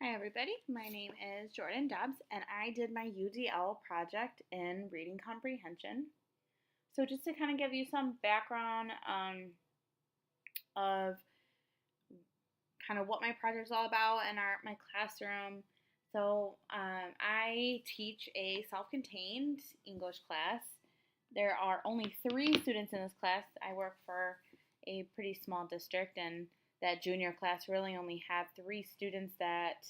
Hi everybody, my name is Jordan Dobbs and I did my UDL project in reading comprehension. So just to kind of give you some background of kind of what my project is all about and my classroom. I teach a self-contained English class. There are only 3 students in this class. I work for a pretty small district, and that junior class really only had 3 students that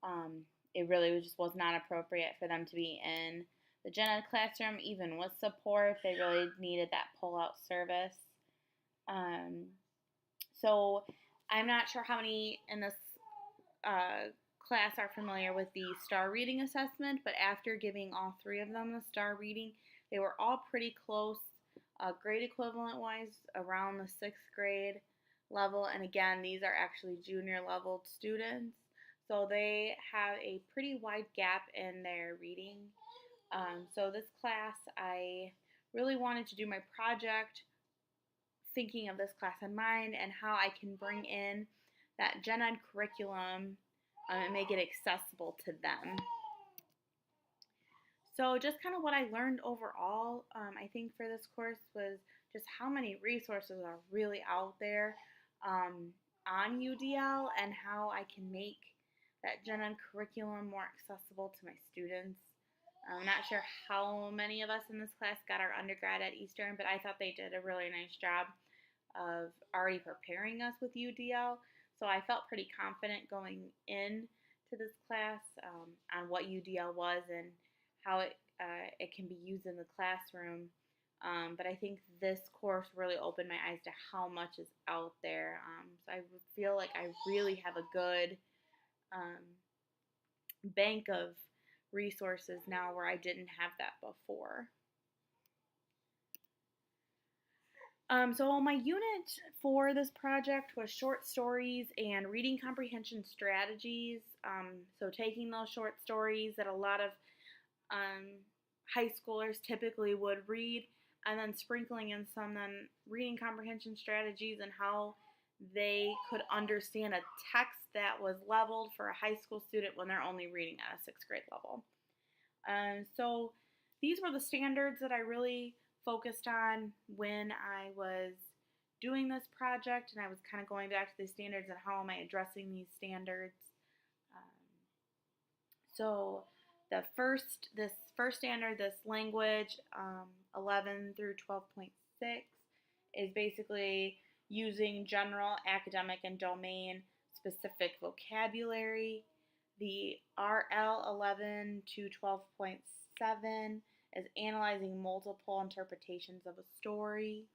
um, it really just was not appropriate for them to be in the gen ed classroom, even with support. They really needed that pull-out service. Um, so I'm not sure how many in this class are familiar with the star reading assessment, but after giving all 3 of them the star reading, they were all pretty close, grade equivalent wise, around the 6th grade level. And again, these are actually junior level students, so they have a pretty wide gap in their reading. So this class, I really wanted to do my project thinking of this class in mind and how I can bring in that gen ed curriculum and make it accessible to them. So just kind of what I learned overall, I think for this course was just how many resources are really out there on UDL and how I can make that gen ed curriculum more accessible to my students. I'm not sure how many of us in this class got our undergrad at Eastern, but I thought they did a really nice job of already preparing us with UDL. So I felt pretty confident going in to this class on what UDL was and how it can be used in the classroom. But I think this course really opened my eyes to how much is out there. So I feel like I really have a good bank of resources now where I didn't have that before. So my unit for this project was short stories and reading comprehension strategies. So taking those short stories that a lot of high schoolers typically would read and then sprinkling in some then reading comprehension strategies and how they could understand a text that was leveled for a high school student when they're only reading at a 6th grade level. So these were the standards that I really focused on when I was doing this project, and I was kind of going back to the standards and how am I addressing these standards. So this first standard, this language 11 through 12.6, is basically using general, academic, and domain specific vocabulary. The RL 11 to 12.7 is analyzing multiple interpretations of a story.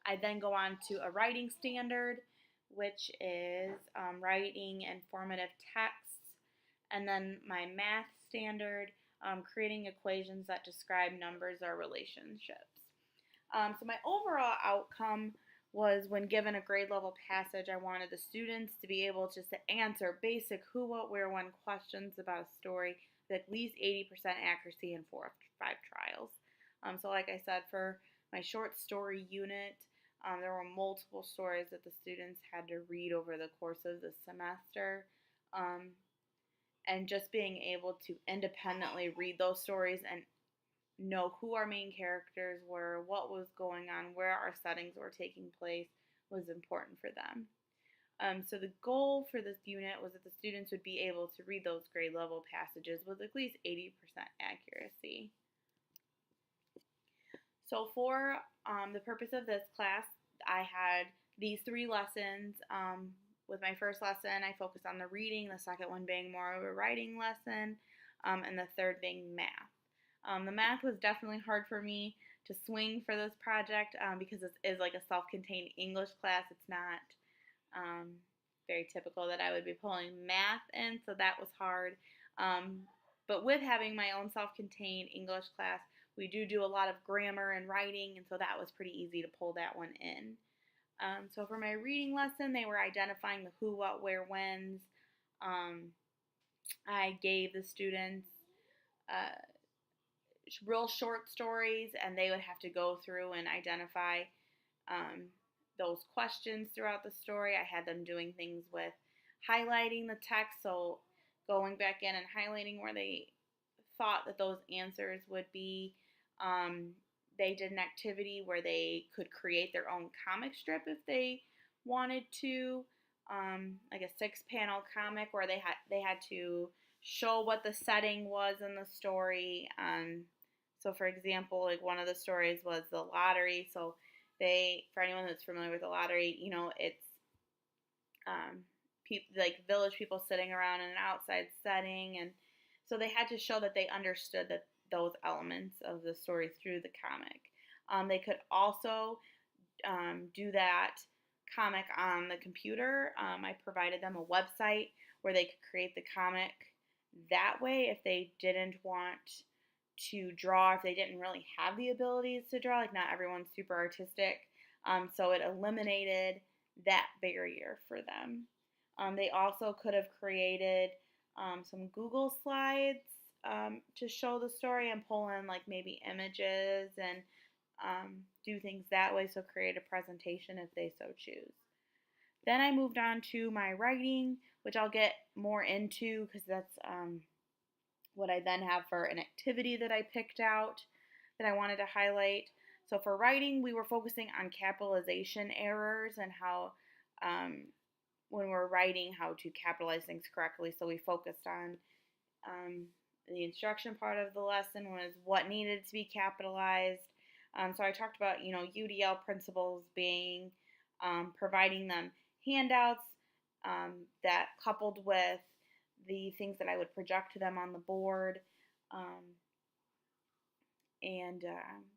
I then go on to a writing standard, which is writing informative texts. And then my math standard, creating equations that describe numbers or relationships. So my overall outcome was when given a grade level passage, I wanted the students to be able just to answer basic who, what, where, when questions about a story with at least 80% accuracy in 4 of 5 trials. So like I said, for my short story unit, there were multiple stories that the students had to read over the course of the semester. And just being able to independently read those stories and know who our main characters were, what was going on, where our settings were taking place was important for them. So the goal for this unit was that the students would be able to read those grade level passages with at least 80% accuracy. So for the purpose of this class, I had these 3 lessons. With my first lesson, I focused on the reading, the second one being more of a writing lesson, and the third being math. The math was definitely hard for me to swing for this project because this is like a self-contained English class. It's not very typical that I would be pulling math in, so that was hard. But with having my own self-contained English class, we do a lot of grammar and writing, and so that was pretty easy to pull that one in. So for my reading lesson, they were identifying the who, what, where, whens. I gave the students real short stories, and they would have to go through and identify those questions throughout the story. I had them doing things with highlighting the text, so going back in and highlighting where they thought that those answers would be. Um, they did an activity where they could create their own comic strip if they wanted to, like a 6-panel comic where they had to show what the setting was in the story. So for example, like one of the stories was the lottery. So for anyone that's familiar with the lottery, it's like village people sitting around in an outside setting, and so they had to show that they understood that those elements of the story through the comic. They could also do that comic on the computer. I provided them a website where they could create the comic that way if they didn't want to draw, if they didn't really have the abilities to draw, like not everyone's super artistic. So it eliminated that barrier for them. They also could have created some Google slides to show the story and pull in like maybe images and do things that way, so create a presentation if they so choose. Then I moved on to my writing, which I'll get more into because that's what I then have for an activity that I picked out that I wanted to highlight. So for writing, we were focusing on capitalization errors and how when we're writing, how to capitalize things correctly. So we focused on the instruction part of the lesson was what needed to be capitalized. So I talked about, UDL principles being providing them handouts that coupled with the things that I would project to them on the board, and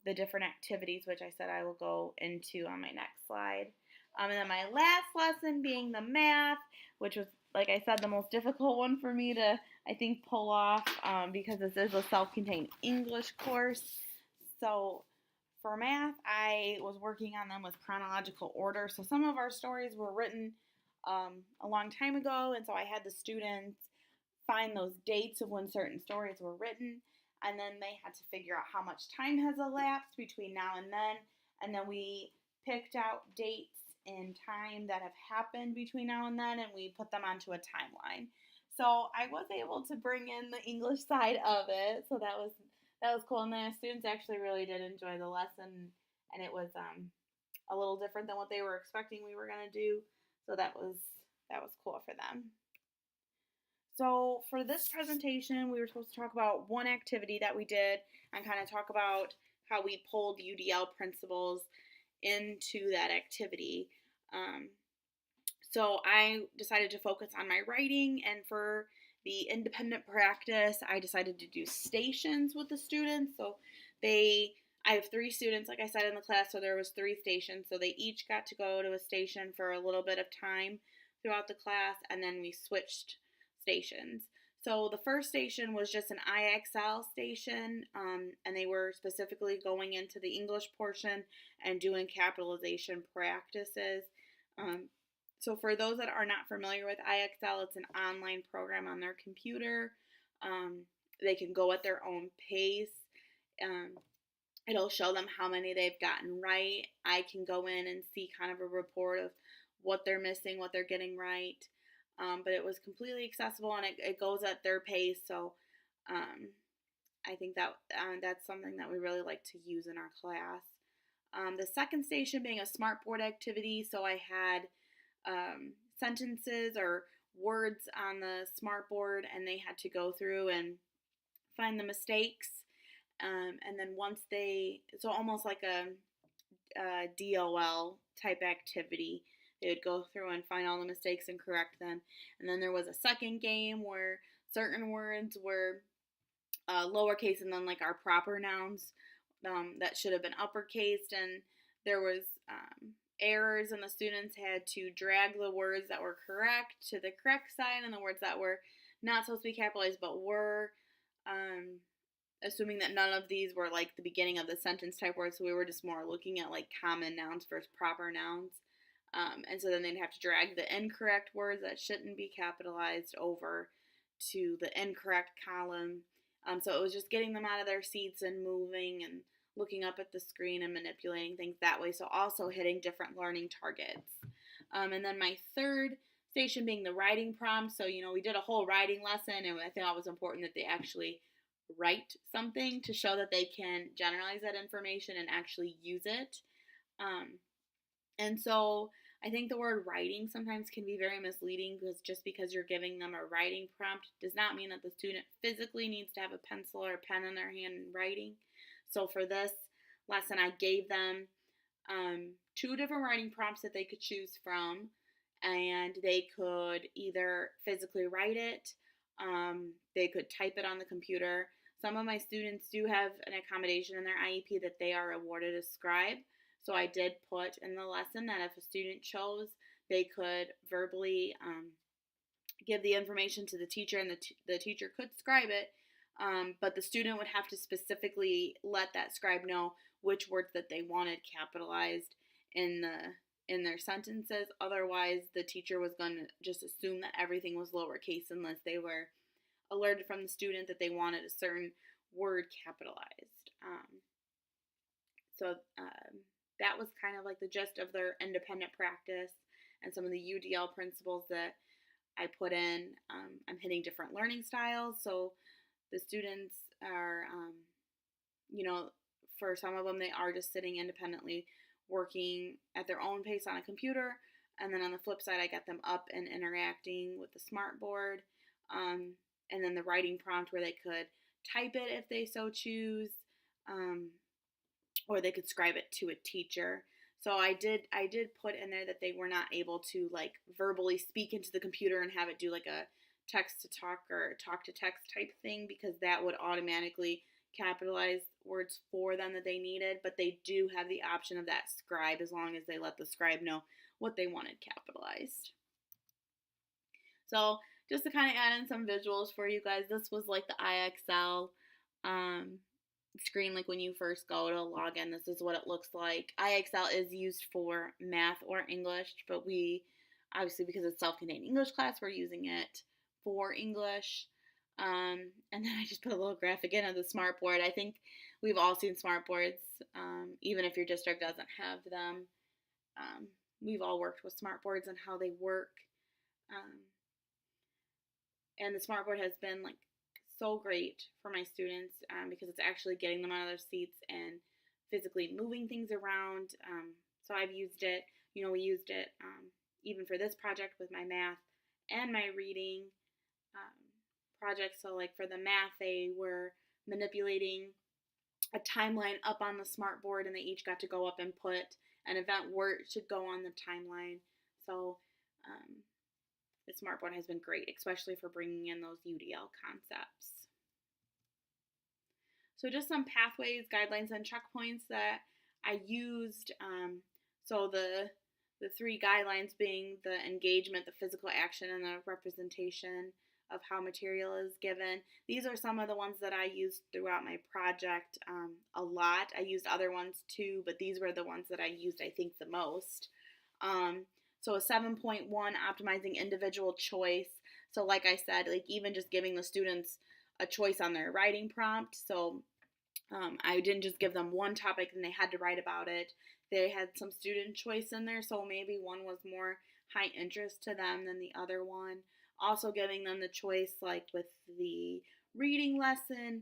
the different activities, which I said I will go into on my next slide. And then my last lesson being the math, which was, like I said, the most difficult one for me to, I think, pull off because this is a self-contained English course. So for math, I was working on them with chronological order. So some of our stories were written a long time ago, and so I had the students find those dates of when certain stories were written, and then they had to figure out how much time has elapsed between now and then we picked out dates in time that have happened between now and then, and we put them onto a timeline. So I was able to bring in the English side of it, so that was cool. And the students actually really did enjoy the lesson, and it was a little different than what they were expecting we were gonna do. So that was cool for them. So for this presentation, we were supposed to talk about one activity that we did and kind of talk about how we pulled UDL principles into that activity. So I decided to focus on my writing, and for the independent practice, I decided to do stations with the students. So I have 3 students, like I said, in the class, so there was 3 stations. So they each got to go to a station for a little bit of time throughout the class, and then we switched stations. So the first station was just an IXL station, and they were specifically going into the English portion and doing capitalization practices. So for those that are not familiar with IXL, it's an online program on their computer. They can go at their own pace. It'll show them how many they've gotten right. I can go in and see kind of a report of what they're missing, what they're getting right. But it was completely accessible, and it goes at their pace. So I think that that's something that we really like to use in our class. The second station being a smartboard activity. So I had sentences or words on the smartboard, and they had to go through and find the mistakes. And then so almost like a DOL type activity. They would go through and find all the mistakes and correct them. And then there was a second game where certain words were lowercase, and then like our proper nouns that should have been uppercased, and there was errors, and the students had to drag the words that were correct to the correct side, and the words that were not supposed to be capitalized but were, assuming that none of these were like the beginning of the sentence type words. So we were just more looking at like common nouns versus proper nouns. And so then they'd have to drag the incorrect words that shouldn't be capitalized over to the incorrect column. So it was just getting them out of their seats and moving and looking up at the screen and manipulating things that way. So also hitting different learning targets. And then my third station being the writing prompt. So, we did a whole writing lesson, and I think it was important that they actually write something to show that they can generalize that information and actually use it. Um, and so I think the word writing sometimes can be very misleading, because just because you're giving them a writing prompt does not mean that the student physically needs to have a pencil or a pen in their hand and writing. So for this lesson, I gave them two different writing prompts that they could choose from, and they could either physically write it, they could type it on the computer. Some of my students do have an accommodation in their IEP that they are awarded a scribe. So I did put in the lesson that if a student chose, they could verbally give the information to the teacher, and the teacher could scribe it, but the student would have to specifically let that scribe know which words that they wanted capitalized in their sentences. Otherwise, the teacher was going to just assume that everything was lowercase unless they were alerted from the student that they wanted a certain word capitalized. So that was kind of like the gist of their independent practice and some of the UDL principles that I put in. I'm hitting different learning styles, so the students are, for some of them, they are just sitting independently, working at their own pace on a computer. And then on the flip side, I get them up and interacting with the smart board. And then the writing prompt where they could type it if they so choose, or they could scribe it to a teacher. So I did put in there that they were not able to like verbally speak into the computer and have it do like a text to talk or talk to text type thing, because that would automatically capitalize words for them that they needed. But they do have the option of that scribe as long as they let the scribe know what they wanted capitalized. So just to kind of add in some visuals for you guys, this was like the IXL screen. Like when you first go to log in, this is what it looks like. IXL is used for math or English, but we obviously, because it's self-contained English class, we're using it for English. And then I just put a little graphic in of the smart board. I think we've all seen smart boards, even if your district doesn't have them. We've all worked with smart boards and how they work. And the smart board has been like so great for my students, because it's actually getting them out of their seats and physically moving things around. So I've used it. We used it even for this project with my math and my reading project. So like for the math, they were manipulating a timeline up on the smart board, and they each got to go up and put an event where it should go on the timeline. So the smart board has been great, especially for bringing in those UDL concepts. So just some pathways, guidelines, and checkpoints that I used. So the three guidelines being the engagement, the physical action, and the representation of how material is given. These are some of the ones that I used throughout my project a lot. I used other ones too, but these were the ones that I used, I think, the most. So a 7.1, optimizing individual choice. So like I said, like even just giving the students a choice on their writing prompt. So I didn't just give them one topic and they had to write about it. They had some student choice in there, so maybe one was more high interest to them than the other one. Also giving them the choice, like with the reading lesson,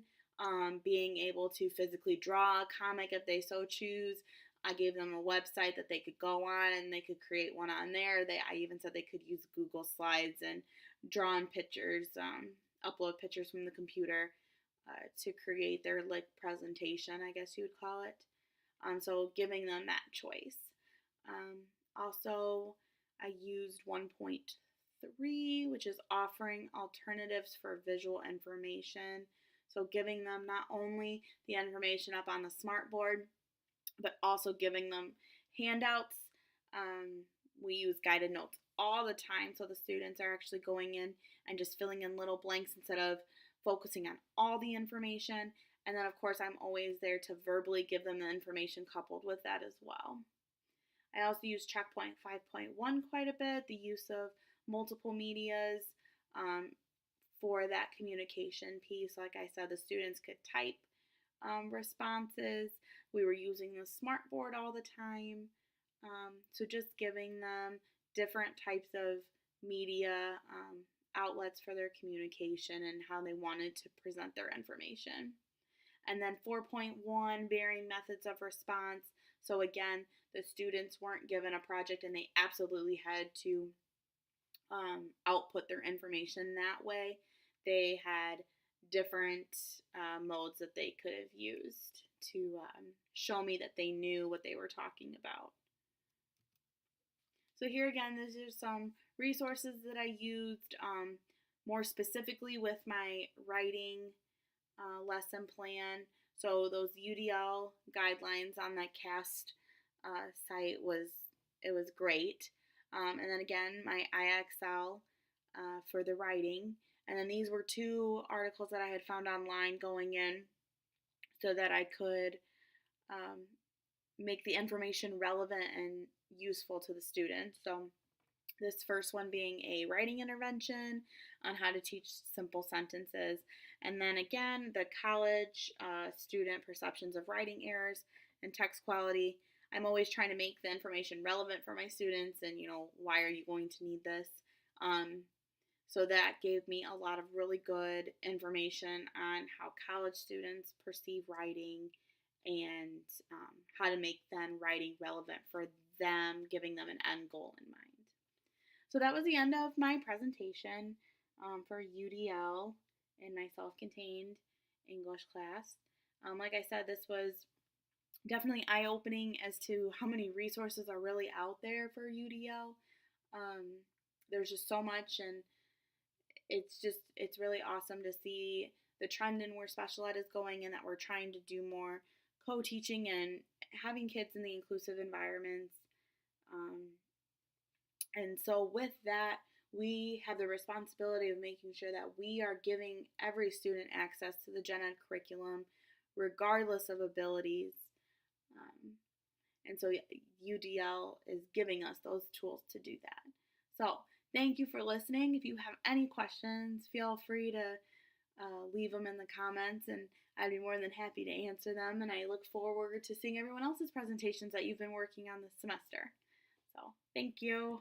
being able to physically draw a comic if they so choose. I gave them a website that they could go on and they could create one on there. I even said they could use Google Slides and draw in pictures, upload pictures from the computer to create their like presentation, I guess you would call it. So giving them that choice. Also, I used 1.3, which is offering alternatives for visual information. So giving them not only the information up on the smart board, but also giving them handouts. We use guided notes all the time, so the students are actually going in and just filling in little blanks instead of focusing on all the information. And then, of course, I'm always there to verbally give them the information coupled with that as well. I also use checkpoint 5.1 quite a bit, the use of multiple medias for that communication piece. Like I said, the students could type responses. We were using the smart board all the time. So just giving them different types of media outlets for their communication and how they wanted to present their information. And then 4.1, varying methods of response. So again, the students weren't given a project and they absolutely had to output their information that way. They had different modes that they could have used to show me that they knew what they were talking about. So here again, these are some resources that I used more specifically with my writing lesson plan. So those UDL guidelines on that CAST site was great. And then again, my IXL for the writing. And then these were 2 articles that I had found online going in so that I could make the information relevant and useful to the students. So this first one being a writing intervention on how to teach simple sentences. And then again, the college student perceptions of writing errors and text quality. I'm always trying to make the information relevant for my students and, why are you going to need this? So that gave me a lot of really good information on how college students perceive writing and how to make then writing relevant for them, giving them an end goal in mind. So that was the end of my presentation for UDL in my self-contained English class. Like I said, this was definitely eye-opening as to how many resources are really out there for UDL. There's just so much, and it's really awesome to see the trend in where special ed is going and that we're trying to do more co-teaching and having kids in the inclusive environments. And so with that, we have the responsibility of making sure that we are giving every student access to the gen ed curriculum, regardless of abilities. And so UDL is giving us those tools to do that. So thank you for listening. If you have any questions, feel free to leave them in the comments, and I'd be more than happy to answer them. And I look forward to seeing everyone else's presentations that you've been working on this semester. So thank you.